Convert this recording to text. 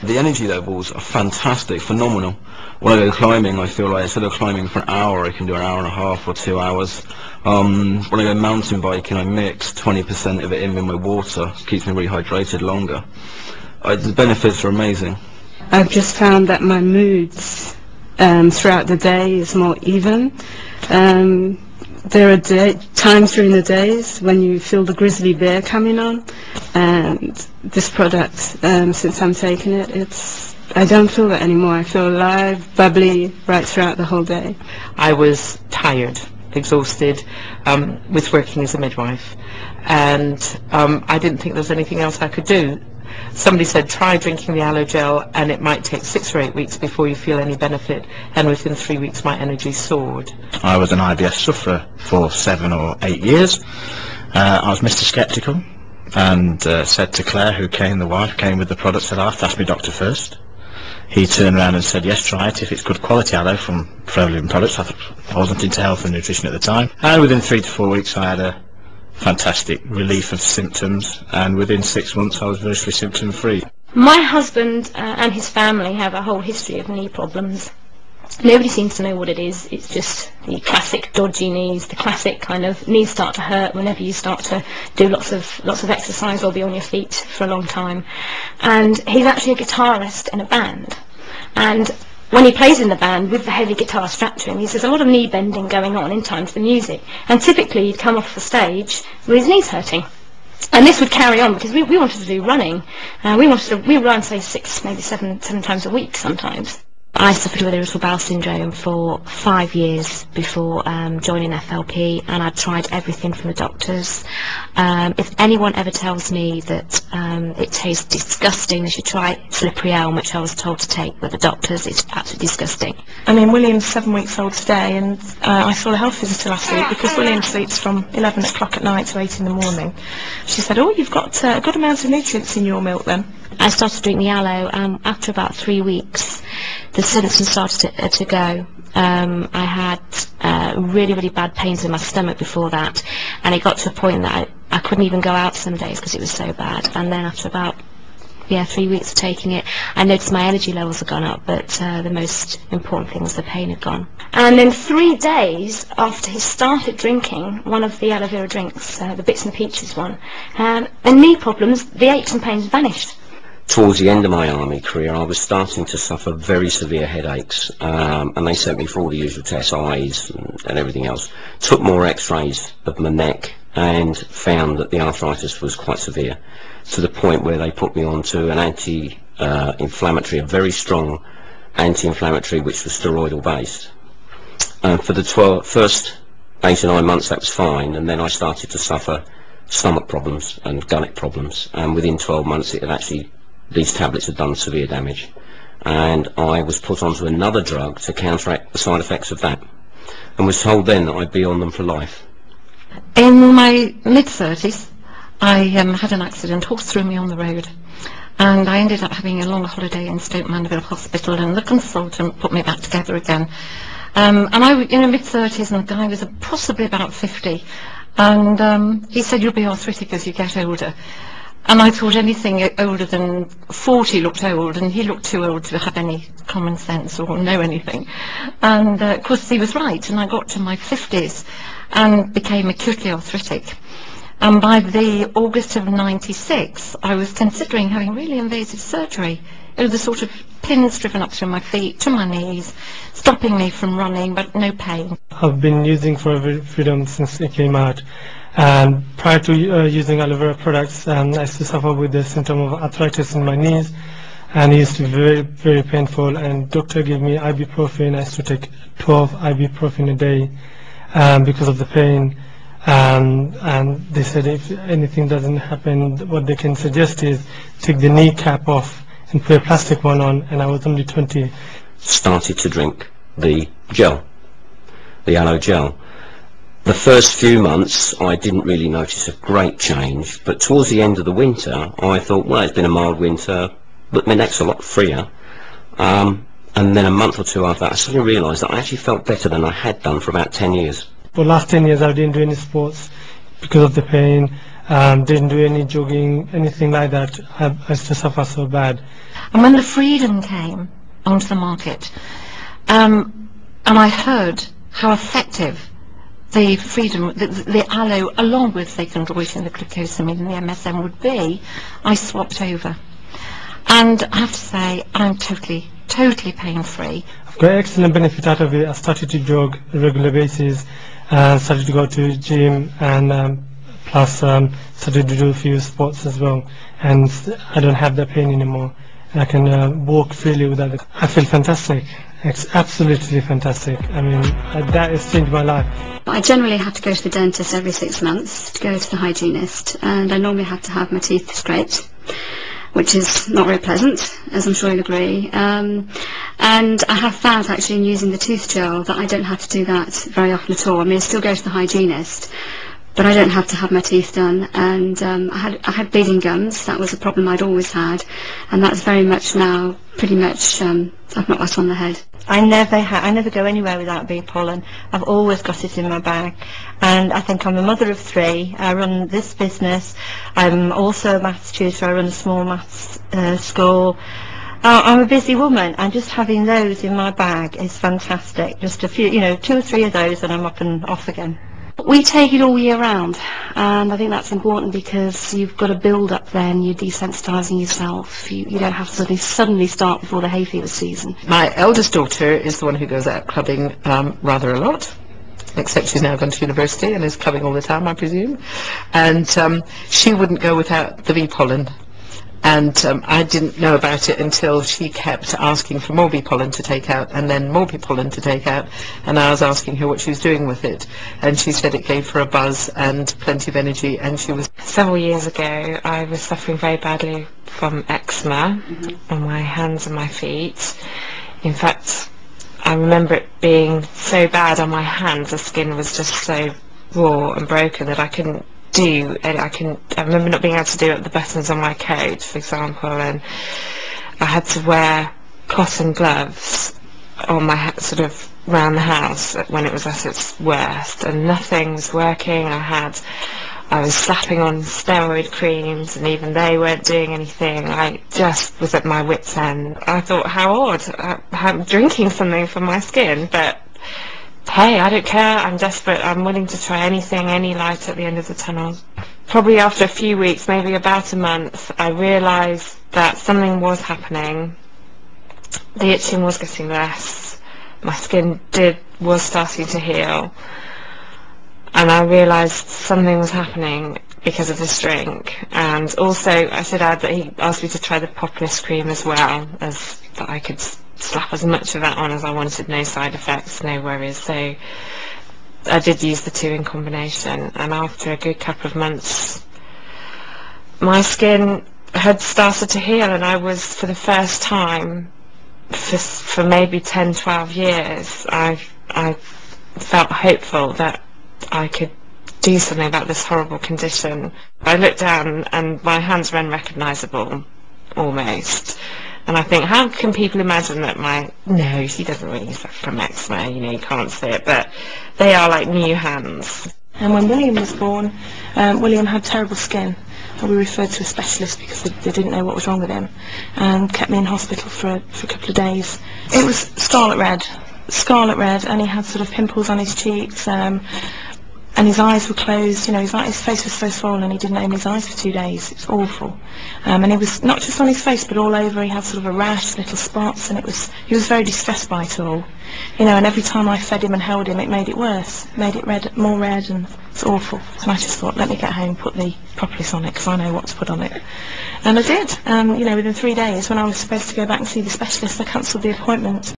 The energy levels are fantastic, phenomenal. When I go climbing, I feel like instead of climbing for an hour, I can do an hour and a half or 2 hours. When I go mountain biking, I mix 20% of it in with my water. It keeps me rehydrated longer. The benefits are amazing. I've just found that my moods throughout the day is more even. There are times during the days when you feel the grizzly bear coming on, and this product, since I'm taking it, I don't feel that anymore. I feel alive, bubbly, right throughout the whole day. I was tired, exhausted, with working as a midwife, and I didn't think there was anything else I could do. Somebody said try drinking the aloe gel and it might take 6 or 8 weeks before you feel any benefit, and within 3 weeks my energy soared. I was an IBS sufferer for 7 or 8 years. I was Mr. Sceptical and said to Claire, who came, the wife, came with the product, said, "I'll have to ask my doctor first." He turned around and said, "Yes, try it if it's good quality aloe from petroleum products." I wasn't into health and nutrition at the time, and within 3 to 4 weeks I had a fantastic relief of symptoms, and within 6 months I was virtually symptom free. My husband and his family have a whole history of knee problems. Nobody seems to know what it is. It's just the classic dodgy knees, the classic kind of knees start to hurt whenever you start to do lots of exercise or be on your feet for a long time. And he's actually a guitarist in a band, and when he plays in the band with the heavy guitar strapped to him, he says a lot of knee bending going on in time to the music, and typically he'd come off the stage with his knees hurting. And this would carry on because we wanted to do running. We run, say, 6, maybe 7 times a week sometimes. I suffered with irritable bowel syndrome for 5 years before joining FLP, and I tried everything from the doctors. If anyone ever tells me that it tastes disgusting, they should try slippery elm, which I was told to take with the doctors. It's absolutely disgusting. I mean, William's 7 weeks old today, and I saw a health visitor last week because William sleeps from 11 o'clock at night to 8 in the morning. She said, "Oh, you've got a good amount of nutrients in your milk then." I started to drink the aloe, and after about 3 weeks, the symptoms started to go. I had really bad pains in my stomach before that, and it got to a point that I couldn't even go out some days because it was so bad. And then after about 3 weeks of taking it, I noticed my energy levels had gone up, but the most important thing was the pain had gone. And then 3 days after he started drinking one of the aloe vera drinks, the Bits and Peaches one, the knee problems, the aches and pains vanished. Towards the end of my army career, I was starting to suffer very severe headaches, and they sent me for all the usual tests, eyes and everything else. Took more x-rays of my neck and found that the arthritis was quite severe, to the point where they put me onto an anti-inflammatory, a very strong anti-inflammatory, which was steroidal based. For the first 8 or 9 months that was fine, and then I started to suffer stomach problems and gullet problems, and within 12 months it had actually, these tablets had done severe damage, and I was put onto another drug to counteract the side effects of that, and was told then that I'd be on them for life. In my mid-30s, I had an accident. Horse threw me on the road, and I ended up having a long holiday in Stoke Mandeville Hospital, and the consultant put me back together again. And I was in my mid-30s, and the guy was possibly about 50, and he said, "You'll be arthritic as you get older." And I thought anything older than 40 looked old, and he looked too old to have any common sense or know anything. And of course he was right, and I got to my 50s and became acutely arthritic. And by the August of '96, I was considering having really invasive surgery. It was the sort of pins driven up through my feet to my knees, stopping me from running, but no pain. I've been using Forever Freedom since it came out. And prior to using aloe vera products, I used to suffer with the symptom of arthritis in my knees, and it used to be very painful. And doctor gave me ibuprofen. I used to take 12 ibuprofen a day because of the pain. And they said if anything doesn't happen, what they can suggest is take the knee cap off and put a plastic one on. And I was only 20. Started to drink the gel, the aloe gel. The first few months I didn't really notice a great change, but towards the end of the winter I thought, well, it's been a mild winter, but my neck's a lot freer. And then a month or two after that I suddenly realised that I actually felt better than I had done for about 10 years. For the last 10 years I didn't do any sports because of the pain. didn't do any jogging, anything like that. I used to suffer so bad. And when the Freedom came onto the market, and I heard how effective the Freedom, the aloe, along with the chondroitin, the glucosamine and the MSM would be, I swapped over. And I have to say, I'm totally pain-free. I've got excellent benefit out of it. I started to jog on a regular basis, started to go to gym, and plus started to do a few sports as well. And I don't have that pain anymore. I can walk freely without it. I feel fantastic. It's absolutely fantastic. I mean, that has changed my life. I generally have to go to the dentist every 6 months to go to the hygienist, and I normally have to have my teeth scraped, which is not very pleasant, as I'm sure you'll agree. And I have found actually in using the tooth gel that I don't have to do that very often at all. I mean, I still go to the hygienist, but I don't have to have my teeth done. And I had bleeding gums. That was a problem I'd always had, and that's very much now pretty much I've knocked that on the head. I never go anywhere without bee pollen. I've always got it in my bag, and I think I'm a mother of 3. I run this business. I'm also a maths tutor. I run a small maths school. I'm a busy woman, and just having those in my bag is fantastic. Just a few, 2 or 3 of those, and I'm up and off again. We take it all year round, and I think that's important because you've got to build up then, you're desensitising yourself, you don't have to suddenly start before the hay fever season. My eldest daughter is the one who goes out clubbing rather a lot, except she's now gone to university and is clubbing all the time, I presume, and she wouldn't go without the bee pollen. And I didn't know about it until she kept asking for more bee pollen to take out, and then more bee pollen to take out, and I was asking her what she was doing with it, and she said it gave her a buzz and plenty of energy, and she was... Several years ago I was suffering very badly from eczema on my hands and my feet. In fact, I remember it being so bad on my hands, the skin was just so raw and broken that I couldn't do, and I remember not being able to do the buttons on my coat, for example, and I had to wear cotton gloves on my sort of round the house when it was at its worst, and nothing was working. I was slapping on steroid creams, and even they weren't doing anything. I just was at my wit's end. I thought, how odd, I'm drinking something for my skin, but hey, I don't care, I'm desperate, I'm willing to try anything, any light at the end of the tunnel. Probably after a few weeks, maybe about a month, I realised that something was happening. The itching was getting less, my skin was starting to heal, and I realised something was happening because of this drink. And also, I should add that he asked me to try the populist cream as well, as that I could slap as much of that on as I wanted, no side effects, no worries. So I did use the 2 in combination, and after a good couple of months my skin had started to heal, and I was, for the first time for maybe 10-12 years, I felt hopeful that I could do something about this horrible condition. I looked down and my hands were unrecognisable almost. And I think, how can people imagine that no, she doesn't really suffer from eczema, you can't see it, but they are like new hands. And when William was born, William had terrible skin, and we referred to a specialist because they didn't know what was wrong with him, and kept me in hospital for a couple of days. It was scarlet red, and he had sort of pimples on his cheeks, and his eyes were closed, his face was so swollen he didn't open his eyes for 2 days. It was awful. And it was not just on his face but all over. He had sort of a rash, little spots, and he was very distressed by it all. And every time I fed him and held him, it made it worse, made it more red, and it's awful. And I just thought, let me get home, put the propolis on it, because I know what to put on it. And I did. Within 3 days, when I was supposed to go back and see the specialist, I cancelled the appointment.